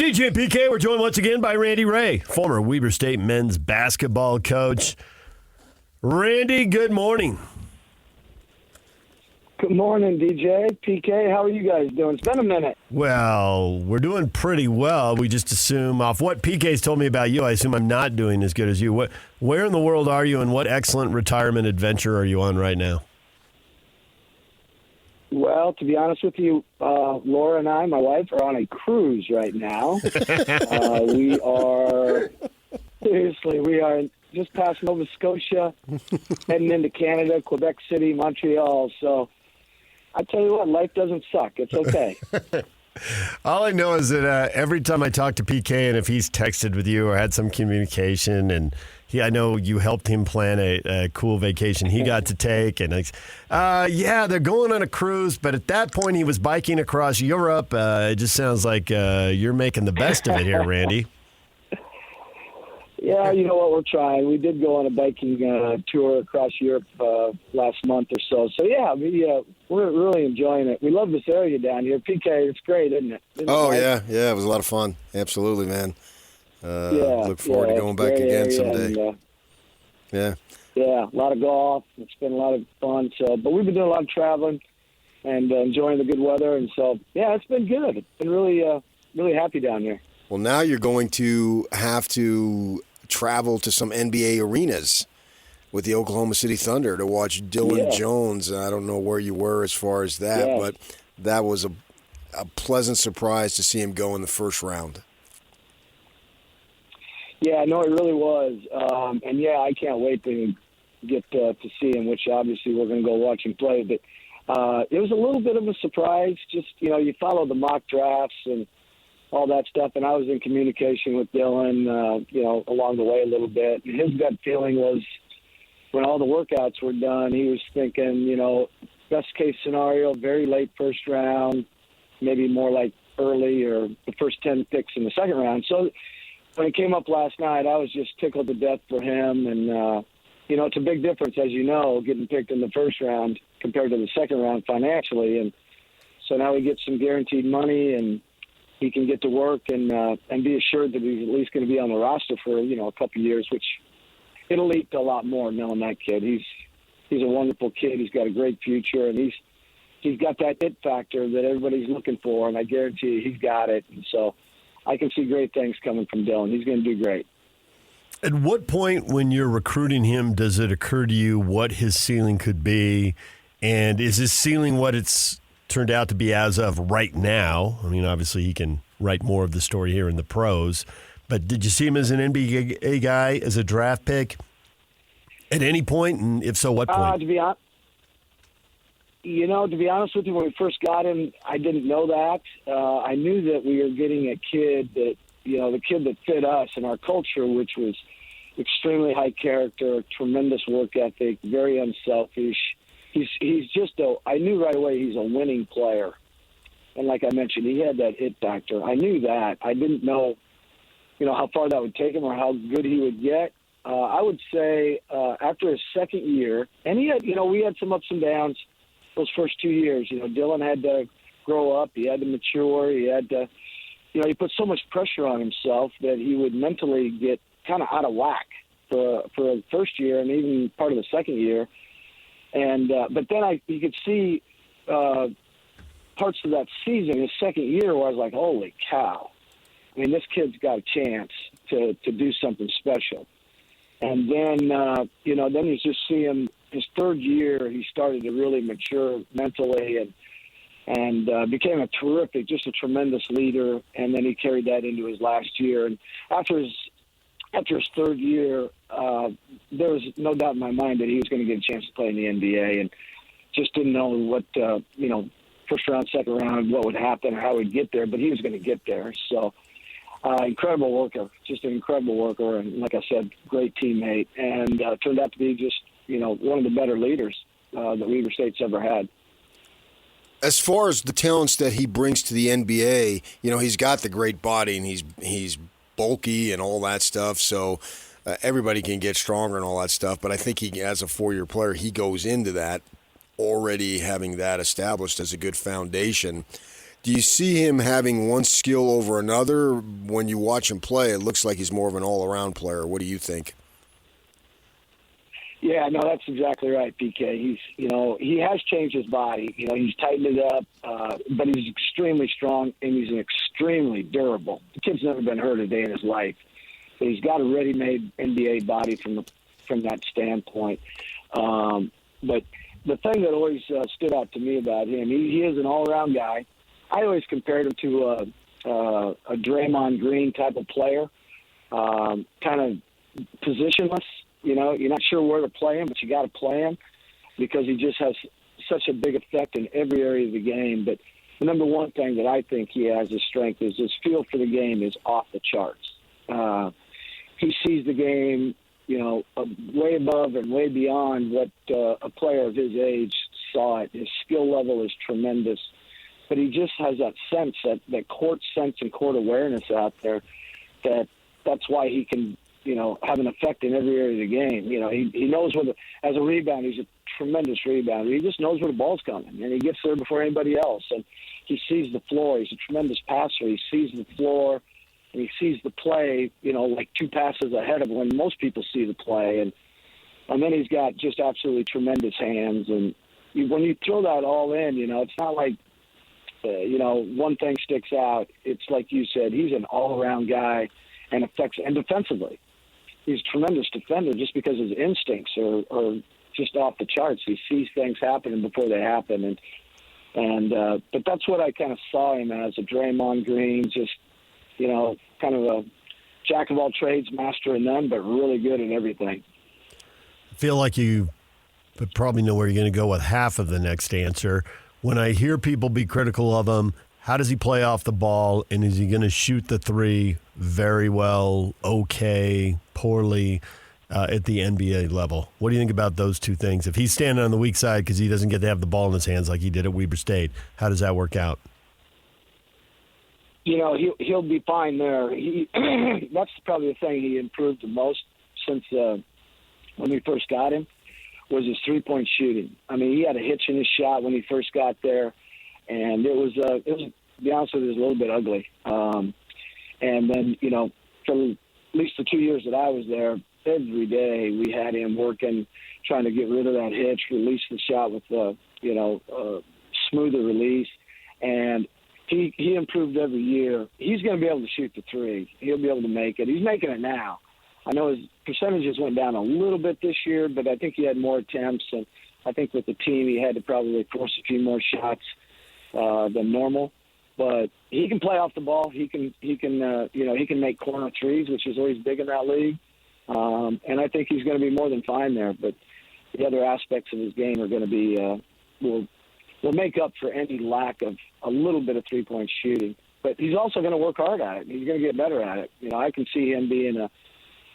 DJ and PK, we're joined once again by Randy Rahe, former Weber State men's basketball coach. Randy, good morning. Good morning, DJ. PK, how are you guys doing? It's been a minute. Well, we're doing pretty well. We just assume, off what PK's told me about you, I assume I'm not doing as good as you. Where in the world are you, and what excellent retirement adventure are you on right now? Well, to be honest with you, Laura and I, my wife, are on a cruise right now. We are just past Nova Scotia, heading into Canada, Quebec City, Montreal. So I tell you what, life doesn't suck. It's okay. All I know is that every time I talk to PK, and if he's texted with you or had some communication, and I know you helped him plan a cool vacation he got to take, and they're going on a cruise, but at that point he was biking across Europe. It just sounds like you're making the best of it here, Randy. Yeah, you know what, we're trying. We did go on a biking tour across Europe last month or so. So, yeah, we're really enjoying it. We love this area down here. PK, it's great, isn't it? Yeah, it was a lot of fun. Absolutely, man. Look forward to going back again someday. Yeah, a lot of golf. It's been a lot of fun. So, but we've been doing a lot of traveling and enjoying the good weather. And so, yeah, it's been good. It's been really happy down here. Well, now you're going to have to travel to some NBA arenas with the Oklahoma City Thunder to watch Dillon Jones. I don't know where you were as far as that, but that was a pleasant surprise to see him go in the first round. Yeah, no, it really was. And, I can't wait to get to see him, which obviously we're going to go watch him play. But it was a little bit of a surprise. Just, you follow the mock drafts and all that stuff, and I was in communication with Dillon, along the way a little bit. And his gut feeling was when all the workouts were done, he was thinking, best case scenario, very late first round, maybe more like early or the first 10 picks in the second round. So when it came up last night, I was just tickled to death for him. And, it's a big difference, as you know, getting picked in the first round compared to the second round financially. And so now we get some guaranteed money, and he can get to work and be assured that he's at least going to be on the roster for, a couple of years, which it'll lead to a lot more knowing that kid. He's a wonderful kid. He's got a great future, and he's got that it factor that everybody's looking for, and I guarantee you he's got it. And so I can see great things coming from Dillon. He's going to do great. At what point when you're recruiting him does it occur to you what his ceiling could be? And is his ceiling what it's turned out to be as of right now? I mean, obviously he can write more of the story here in the pros, but did you see him as an NBA guy, as a draft pick at any point? And if so, what point? To be honest with you, when we first got him, I didn't know that. I knew that we were getting a kid that, the kid that fit us and our culture, which was extremely high character, tremendous work ethic, very unselfish. He's just I knew right away he's a winning player. And like I mentioned, he had that it factor. I knew that. I didn't know, how far that would take him or how good he would get. I would say after his second year, and he had, we had some ups and downs those first 2 years. Dillon had to grow up. He had to mature. He had to, he put so much pressure on himself that he would mentally get kind of out of whack for the first year and even part of the second year. And but then you could see parts of that season, his second year, where I was like, holy cow. I mean, this kid's got a chance to do something special. And then, then you just see him, his third year, he started to really mature mentally and became a tremendous leader. And then he carried that into his last year. And after his third year, there was no doubt in my mind that he was going to get a chance to play in the NBA, and just didn't know what, first round, second round, what would happen or how he'd get there, but he was going to get there. So incredible worker, just an incredible worker. And like I said, great teammate, and turned out to be just, one of the better leaders that Weber State's ever had. As far as the talents that he brings to the NBA, he's got the great body, and he's bulky and all that stuff, so everybody can get stronger and all that stuff, but I think he, as a 4-year player, he goes into that already having that established as a good foundation. Do you see him having one skill over another? When you watch him play, it looks like he's more of an all-around player. What do you think? Yeah, no, that's exactly right, PK. He has changed his body. He's tightened it up, but he's extremely strong and he's extremely durable. The kid's never been hurt a day in his life. So he's got a ready-made NBA body from that standpoint. But the thing that always stood out to me about him, he is an all-around guy. I always compared him to a Draymond Green type of player, kind of positionless. You're not sure where to play him, but you got to play him because he just has such a big effect in every area of the game. But the number one thing that I think he has his strength is his feel for the game is off the charts. He sees the game, way above and way beyond what a player of his age saw it. His skill level is tremendous, but he just has that sense, that court sense and court awareness out there that's why he can, have an effect in every area of the game. He knows as a rebounder, he's a tremendous rebounder. He just knows where the ball's coming, and he gets there before anybody else. And he sees the floor. He's a tremendous passer. He sees the floor, and he sees the play, like two passes ahead of when most people see the play. And then he's got just absolutely tremendous hands. And when you throw that all in, it's not like, one thing sticks out. It's like you said, he's an all-around guy and defensively. He's a tremendous defender just because his instincts are just off the charts. He sees things happening before they happen. But that's what I kind of saw him as, a Draymond Green, just, kind of a jack of all trades, master in none, but really good in everything. I feel like you probably know where you're going to go with half of the next answer. When I hear people be critical of him, how does he play off the ball, and is he going to shoot the three very well, okay, poorly at the NBA level? What do you think about those two things? If he's standing on the weak side because he doesn't get to have the ball in his hands like he did at Weber State, how does that work out? He'll be fine there. That's probably the thing he improved the most since when we first got him was his three-point shooting. I mean, he had a hitch in his shot when he first got there, and it was to be honest with you, it was a little bit ugly. And then, for at least the 2 years that I was there, every day we had him working, trying to get rid of that hitch, release the shot with smoother release. And he improved every year. He's going to be able to shoot the three. He'll be able to make it. He's making it now. I know his percentages went down a little bit this year, but I think he had more attempts. And I think with the team, he had to probably force a few more shots than normal. But he can play off the ball. He can make corner threes, which is always big in that league. And I think he's going to be more than fine there. But the other aspects of his game are going to be will make up for any lack of a little bit of three-point shooting. But he's also going to work hard at it. He's going to get better at it. I can see him being a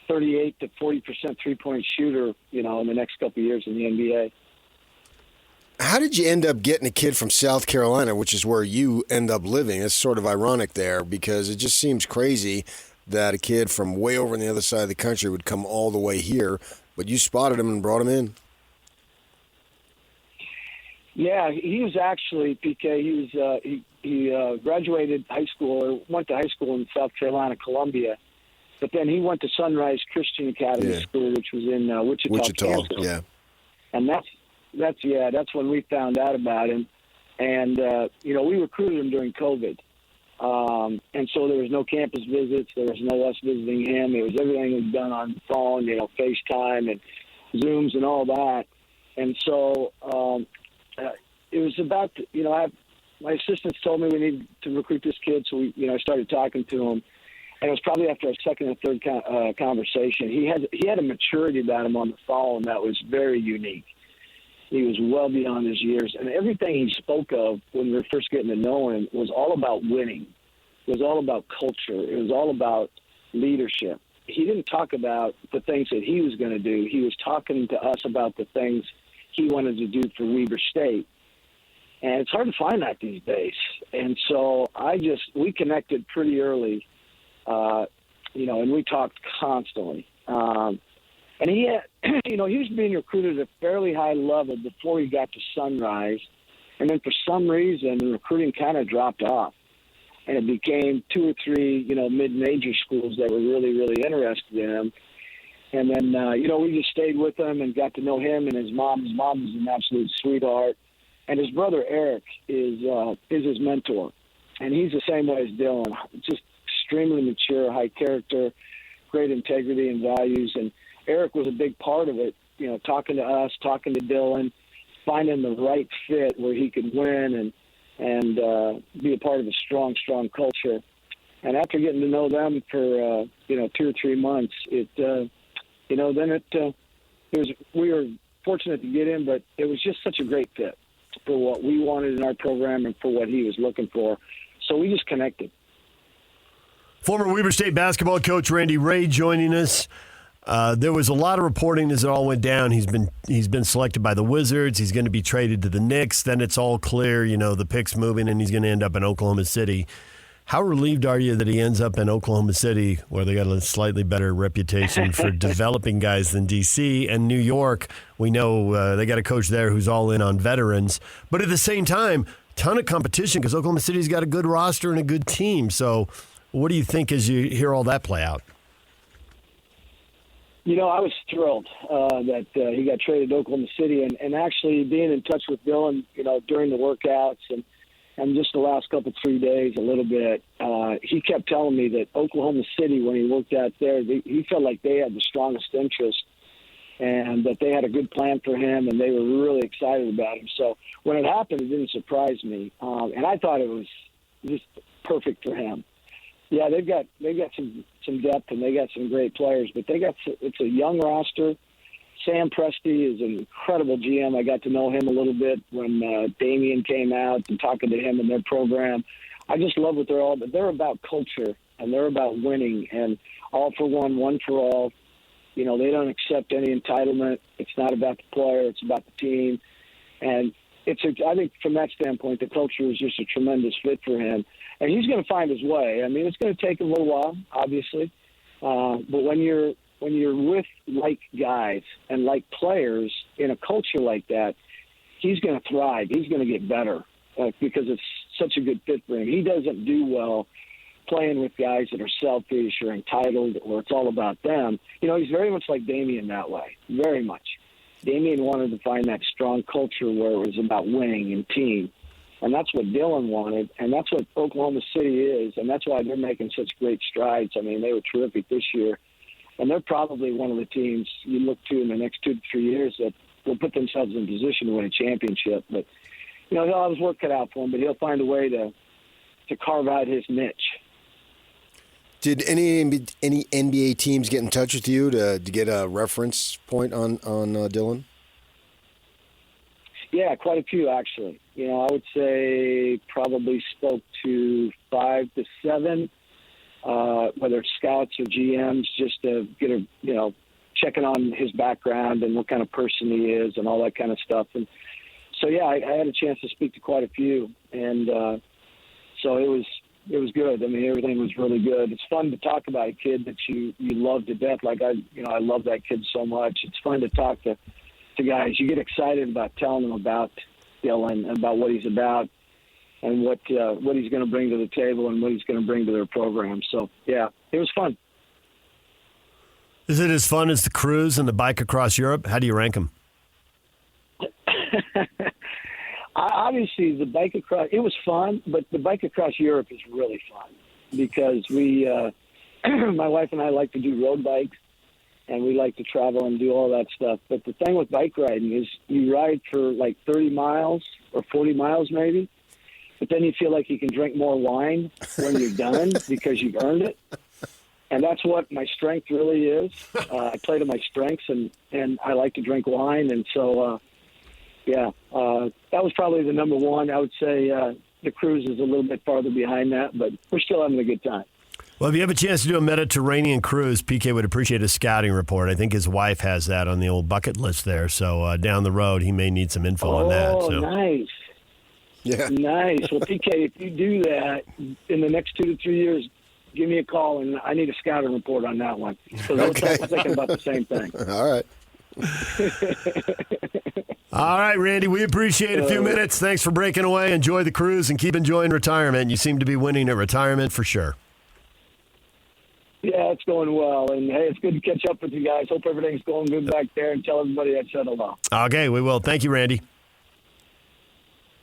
38 to 40% three-point shooter, in the next couple of years in the NBA. How did you end up getting a kid from South Carolina, which is where you end up living? It's sort of ironic there because it just seems crazy that a kid from way over on the other side of the country would come all the way here, but you spotted him and brought him in. Yeah, he was actually, PK, he graduated high school or went to high school in South Carolina, Columbia, but then he went to Sunrise Christian Academy School, which was in Wichita, Kansas. Yeah. And that's when we found out about him. And, we recruited him during COVID. And so there was no campus visits. There was no us visiting him. It was everything was done on the phone, FaceTime and Zooms and all that. And so it was about, my assistants told me we needed to recruit this kid. So I started talking to him. And it was probably after our second or third conversation. He had a maturity about him on the phone that was very unique. He was well beyond his years. And everything he spoke of when we were first getting to know him was all about winning. It was all about culture. It was all about leadership. He didn't talk about the things that he was going to do. He was talking to us about the things he wanted to do for Weber State. And it's hard to find that these days. And so we connected pretty early, and we talked constantly. And he had, he was being recruited at a fairly high level before he got to Sunrise. And then for some reason, the recruiting kind of dropped off. And it became 2 or 3, mid-major schools that were really, really interested in him. And then, we just stayed with him and got to know him and his mom. His mom is an absolute sweetheart. And his brother, Eric, is his mentor. And he's the same way as Dillon, just extremely mature, high character, great integrity and values. And Eric was a big part of it, talking to us, talking to Dillon, finding the right fit where he could win and be a part of a strong, strong culture. And after getting to know them for, 2 or 3 months, we were fortunate to get him, but it was just such a great fit for what we wanted in our program and for what he was looking for. So we just connected. Former Weber State basketball coach Randy Rahe joining us. There was a lot of reporting as it all went down. He's been selected by the Wizards. He's going to be traded to the Knicks. Then it's all clear, the pick's moving, and he's going to end up in Oklahoma City. How relieved are you that he ends up in Oklahoma City, where they got a slightly better reputation for developing guys than D.C. and New York? We know they got a coach there who's all in on veterans. But at the same time, ton of competition because Oklahoma City's got a good roster and a good team. So what do you think as you hear all that play out? I was thrilled that he got traded to Oklahoma City and actually being in touch with Dillon, during the workouts and just the last 3 days a little bit. He kept telling me that Oklahoma City, when he worked out there, he felt like they had the strongest interest and that they had a good plan for him and they were really excited about him. So when it happened, it didn't surprise me. And I thought it was just perfect for him. Yeah, they've got some depth and they got some great players, but it's a young roster. Sam Presti is an incredible GM. I got to know him a little bit when Damian came out and talking to him and their program. I just love what they're all about. They're about culture and they're about winning and all for one for all. They don't accept any entitlement. It's not about the player. It's about the team. And I think from that standpoint, the culture is just a tremendous fit for him. And he's going to find his way. I mean, it's going to take him a little while, obviously. But when you're with like guys and like players in a culture like that, he's going to thrive. He's going to get better because it's such a good fit for him. He doesn't do well playing with guys that are selfish or entitled or it's all about them. He's very much like Damian that way, very much. Damian wanted to find that strong culture where it was about winning and team. And that's what Dillon wanted, and that's what Oklahoma City is, and that's why they're making such great strides. I mean, they were terrific this year, and they're probably one of the teams you look to in the next 2 to 3 years that will put themselves in position to win a championship. But, he'll have his work cut out for him, but he'll find a way to carve out his niche. Did any NBA teams get in touch with you to get a reference point on Dillon? Yeah, quite a few, actually. I would say probably spoke to 5 to 7, whether it's scouts or GMs, just to get checking on his background and what kind of person he is and all that kind of stuff. And so, yeah, I had a chance to speak to quite a few. And so it was good. I mean, everything was really good. It's fun to talk about a kid that you love to death. Like I love that kid so much. It's fun to talk to guys. You get excited about telling them about Dillon, about what he's about, and what he's going to bring to the table and what he's going to bring to their program. So, yeah, it was fun. Is it as fun as the cruise and the bike across Europe? How do you rank them? Obviously, the bike across, it was fun, but the bike across Europe is really fun because we, my wife and I like to do road bikes, and we like to travel and do all that stuff. But the thing with bike riding is you ride for like 30 miles or 40 miles maybe, but then you feel like you can drink more wine when you're done because you've earned it. And that's what my strength really is. I play to my strengths, and I like to drink wine. And so, that was probably the number one. I would say the cruise is a little bit farther behind that, but we're still having a good time. Well, if you have a chance to do a Mediterranean cruise, PK would appreciate a scouting report. I think his wife has that on the old bucket list there. So down the road, he may need some info on that. Oh, nice. Yeah. Nice. Well, PK, if you do that in the next 2 to 3 years, give me a call, and I need a scouting report on that one. Because I was thinking about the same thing. All right. All right, Randy, we appreciate a few minutes. Thanks for breaking away. Enjoy the cruise and keep enjoying retirement. You seem to be winning at retirement for sure. Yeah, it's going well. And, hey, it's good to catch up with you guys. Hope everything's going good back there, and tell everybody I said hello. Okay, we will. Thank you, Randy.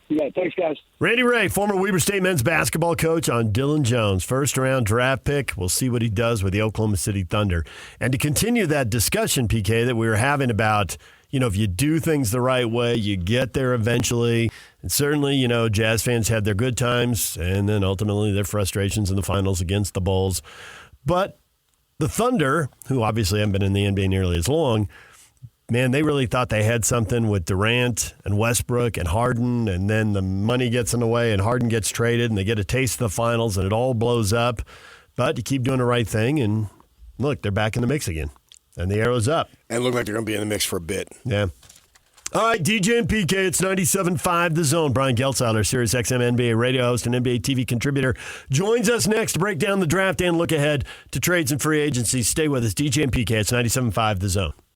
Yeah, thanks, guys. Randy Rahe, former Weber State men's basketball coach on Dillon Jones, first-round draft pick. We'll see what he does with the Oklahoma City Thunder. And to continue that discussion, PK, that we were having about, if you do things the right way, you get there eventually. And certainly, Jazz fans had their good times and then ultimately their frustrations in the finals against the Bulls. But the Thunder, who obviously haven't been in the NBA nearly as long, man, they really thought they had something with Durant and Westbrook and Harden, and then the money gets in the way and Harden gets traded and they get a taste of the finals and it all blows up. But you keep doing the right thing and look, they're back in the mix again. And the arrow's up. And look like they're going to be in the mix for a bit. Yeah. All right, DJ and PK, it's 97.5 The Zone. Brian Geltzeiler, Sirius XM NBA radio host and NBA TV contributor, joins us next to break down the draft and look ahead to trades and free agency. Stay with us. DJ and PK, it's 97.5 The Zone.